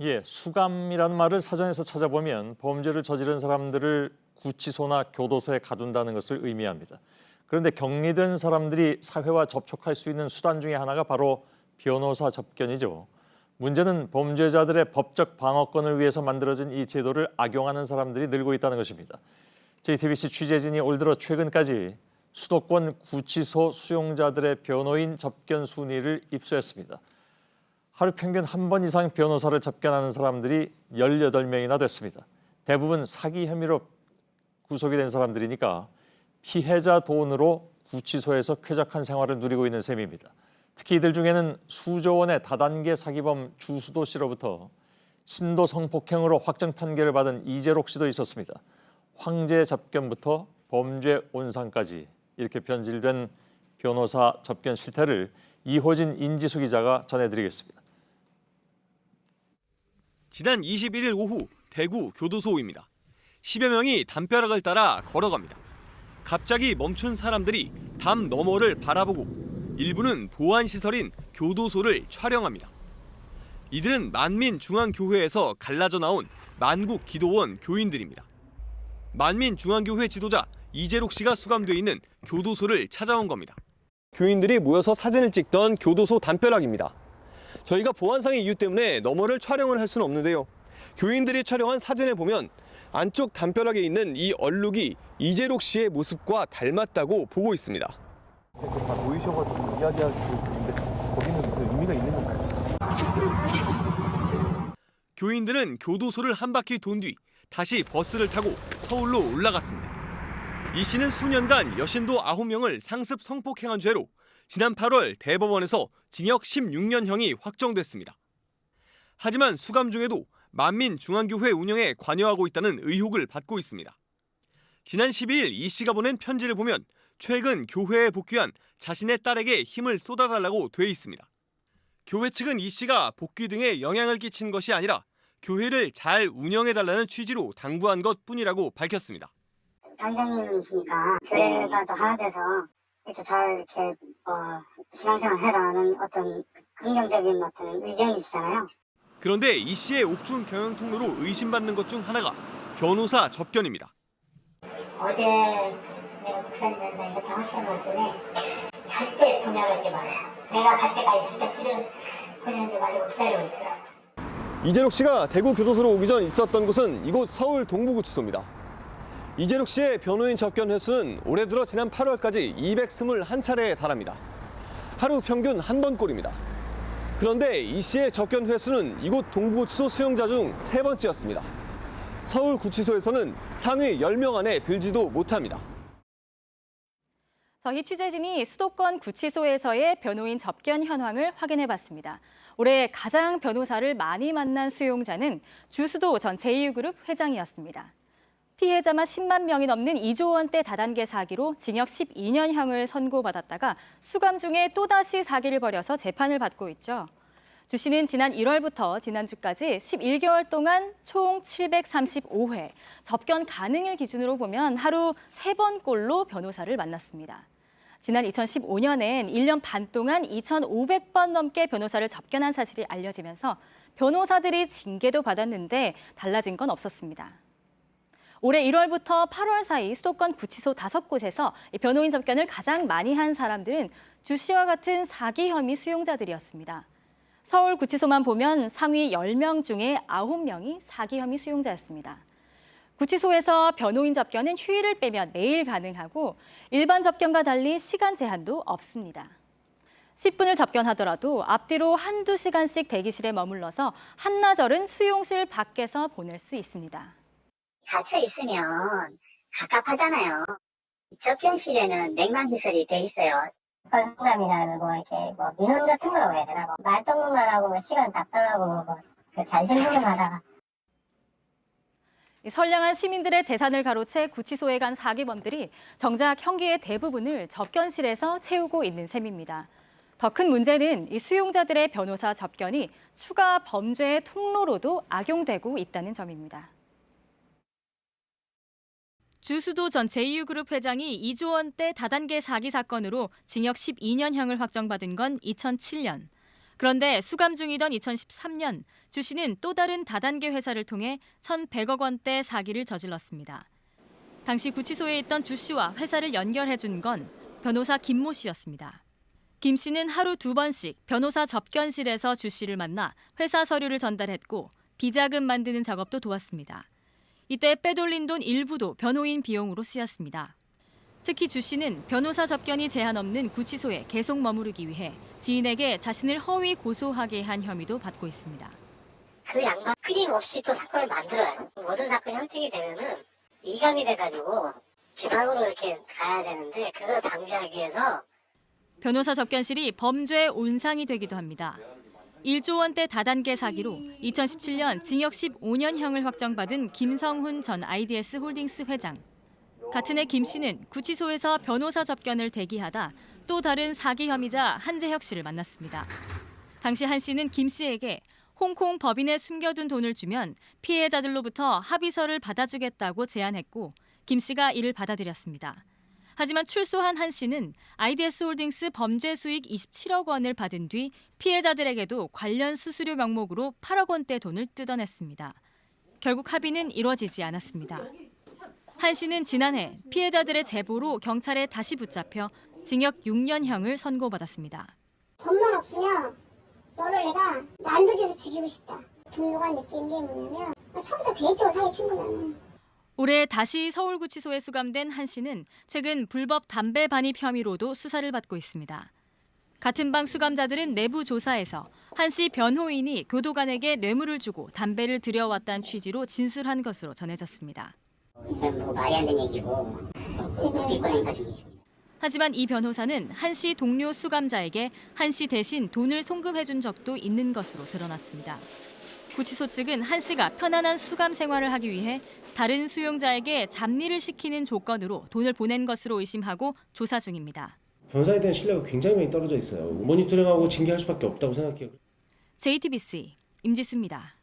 예, 수감이라는 말을 사전에서 찾아보면 범죄를 저지른 사람들을 구치소나 교도소에 가둔다는 것을 의미합니다. 그런데 격리된 사람들이 사회와 접촉할 수 있는 수단 중에 하나가 바로 변호사 접견이죠. 문제는 범죄자들의 법적 방어권을 위해서 만들어진 이 제도를 악용하는 사람들이 늘고 있다는 것입니다. JTBC 취재진이 올 들어 최근까지 수도권 구치소 수용자들의 변호인 접견 순위를 입수했습니다. 하루 평균 한 번 이상 변호사를 접견하는 사람들이 18명이나 됐습니다. 대부분 사기 혐의로 구속이 된 사람들이니까 피해자 돈으로 구치소에서 쾌적한 생활을 누리고 있는 셈입니다. 특히 이들 중에는 수조 원의 다단계 사기범 주수도 씨로부터 신도 성폭행으로 확정 판결을 받은 이재록 씨도 있었습니다. 황제 접견부터 범죄 온상까지 이렇게 변질된 변호사 접견 실태를 이호진 인지수 기자가 전해드리겠습니다. 지난 21일 오후 대구 교도소입니다. 10여 명이 담벼락을 따라 걸어갑니다. 갑자기 멈춘 사람들이 담 너머를 바라보고 일부는 보안시설인 교도소를 촬영합니다. 이들은 만민중앙교회에서 갈라져 나온 만국기도원 교인들입니다. 만민중앙교회 지도자 이재록 씨가 수감돼 있는 교도소를 찾아온 겁니다. 교인들이 모여서 사진을 찍던 교도소 담벼락입니다. 저희가 보안상의 이유 때문에 너머를 촬영을 할 수는 없는데요. 교인들이 촬영한 사진을 보면 안쪽 담벼락에 있는 이 얼룩이 이재록 씨의 모습과 닮았다고 보고 있습니다. 이렇게 다 모이셔가지고 이야기할 수 있는데 거기는 무슨 의미가 있는 건가요? 교인들은 교도소를 한 바퀴 돈 뒤 다시 버스를 타고 서울로 올라갔습니다. 이 씨는 수년간 여신도 9명을 상습 성폭행한 죄로 지난 8월 대법원에서 징역 16년형이 확정됐습니다. 하지만 수감 중에도 만민중앙교회 운영에 관여하고 있다는 의혹을 받고 있습니다. 지난 12일 이 씨가 보낸 편지를 보면 최근 교회에 복귀한 자신의 딸에게 힘을 쏟아달라고 돼 있습니다. 교회 측은 이 씨가 복귀 등에 영향을 끼친 것이 아니라 교회를 잘 운영해달라는 취지로 당부한 것뿐이라고 밝혔습니다. 단장님이시니까 교회가 더 하나 돼서 이렇게 잘 이렇게 신앙생활 해라는 어떤 긍정적인 어떤 의견이시잖아요. 그런데 이 씨의 옥중 경영 통로로 의심받는 것 중 하나가 변호사 접견입니다. 어제 내가 목사님한테 이렇게 하시는 말씀에 절대 분열하지 말아요. 내가 갈 때까지 절대 분열하지 말고 기다리고 있어요. 이재록 씨가 대구 교도소로 오기 전 있었던 곳은 이곳 서울 동부구치소입니다. 이재록 씨의 변호인 접견 횟수는 올해 들어 지난 8월까지 221차례에 달합니다. 하루 평균 한 번꼴입니다. 그런데 이 씨의 접견 횟수는 이곳 동부구치소 수용자 중 3번째였습니다. 서울구치소에서는 상위 10명 안에 들지도 못합니다. 저희 취재진이 수도권 구치소에서의 변호인 접견 현황을 확인해봤습니다. 올해 가장 변호사를 많이 만난 수용자는 주수도 전 제2그룹 회장이었습니다. 피해자만 10만 명이 넘는 2조 원대 다단계 사기로 징역 12년형을 선고받았다가 수감 중에 또다시 사기를 벌여서 재판을 받고 있죠. 주 씨는 지난 1월부터 지난주까지 11개월 동안 총 735회, 접견 가능일 기준으로 보면 하루 3번꼴로 변호사를 만났습니다. 지난 2015년엔 1년 반 동안 2,500번 넘게 변호사를 접견한 사실이 알려지면서 변호사들이 징계도 받았는데 달라진 건 없었습니다. 올해 1월부터 8월 사이 수도권 구치소 5곳에서 변호인 접견을 가장 많이 한 사람들은 주 씨와 같은 사기 혐의 수용자들이었습니다. 서울구치소만 보면 상위 10명 중에 9명이 사기 혐의 수용자였습니다. 구치소에서 변호인 접견은 휴일을 빼면 매일 가능하고 일반 접견과 달리 시간 제한도 없습니다. 10분을 접견하더라도 앞뒤로 한두 시간씩 대기실에 머물러서 한나절은 수용실 밖에서 보낼 수 있습니다. 갇혀 있으면 갑갑하잖아요. 접견실에는 냉방시설이 돼 있어요. 상담이나 이렇게 민원 같은 거라고 해야 되나? 말동무만하고 시간 잡달라고 잔심부름하다가. 선량한 시민들의 재산을 가로채 구치소에 간 사기범들이 정작 형기의 대부분을 접견실에서 채우고 있는 셈입니다. 더 큰 문제는 이 수용자들의 변호사 접견이 추가 범죄의 통로로도 악용되고 있다는 점입니다. 주수도 전 제2그룹 회장이 2조 원대 다단계 사기 사건으로 징역 12년형을 확정받은 건 2007년. 그런데 수감 중이던 2013년 주 씨는 또 다른 다단계 회사를 통해 1,100억 원대 사기를 저질렀습니다. 당시 구치소에 있던 주 씨와 회사를 연결해 준 건 변호사 김모 씨였습니다. 김 씨는 하루 2번씩 변호사 접견실에서 주 씨를 만나 회사 서류를 전달했고 비자금 만드는 작업도 도왔습니다. 이때 빼돌린 돈 일부도 변호인 비용으로 쓰였습니다. 특히 주 씨는 변호사 접견이 제한 없는 구치소에 계속 머무르기 위해 지인에게 자신을 허위 고소하게 한 혐의도 받고 있습니다. 그 양반 끊임없이 또 사건을 만들어요. 모든 사건이 형성이 되면은 이감이 돼가지고 지방으로 이렇게 가야 되는데 그걸 방지하기 위해서 변호사 접견실이 범죄의 온상이 되기도 합니다. 1조 원대 다단계 사기로 2017년 징역 15년형을 확정받은 김성훈 전 IDS 홀딩스 회장. 같은 해 김 씨는 구치소에서 변호사 접견을 대기하다 또 다른 사기 혐의자 한재혁 씨를 만났습니다. 당시 한 씨는 김 씨에게 홍콩 법인에 숨겨둔 돈을 주면 피해자들로부터 합의서를 받아주겠다고 제안했고 김 씨가 이를 받아들였습니다. 하지만 출소한 한 씨는 IDS 홀딩스 범죄 수익 27억 원을 받은 뒤 피해자들에게도 관련 수수료 명목으로 8억 원대 돈을 뜯어냈습니다. 결국 합의는 이루어지지 않았습니다. 한 씨는 지난해 피해자들의 제보로 경찰에 다시 붙잡혀 징역 6년형을 선고받았습니다. 돈만 없으면 너를 내가 난도질해서 죽이고 싶다. 분노가 느낀 게 뭐냐면 처음부터 계획적으로 사기친 거잖아요. 올해 다시 서울구치소에 수감된 한 씨는 최근 불법 담배 반입 혐의로도 수사를 받고 있습니다. 같은 방 수감자들은 내부 조사에서 한 씨 변호인이 교도관에게 뇌물을 주고 담배를 들여왔다는 취지로 진술한 것으로 전해졌습니다. 뭐 말이 안 되는 얘기고 국기권 행사 중이십니다. 하지만 이 변호사는 한 씨 동료 수감자에게 한 씨 대신 돈을 송금해준 적도 있는 것으로 드러났습니다. 구치소 측은 한 씨가 편안한 수감 생활을 하기 위해 다른 수용자에게 잡일을 시키는 조건으로 돈을 보낸 것으로 의심하고 조사 중입니다. 변호사에 대한 신뢰가 굉장히 많이 떨어져 있어요. 모니터링하고 징계할 수밖에 없다고 생각해요. JTBC 임지수입니다.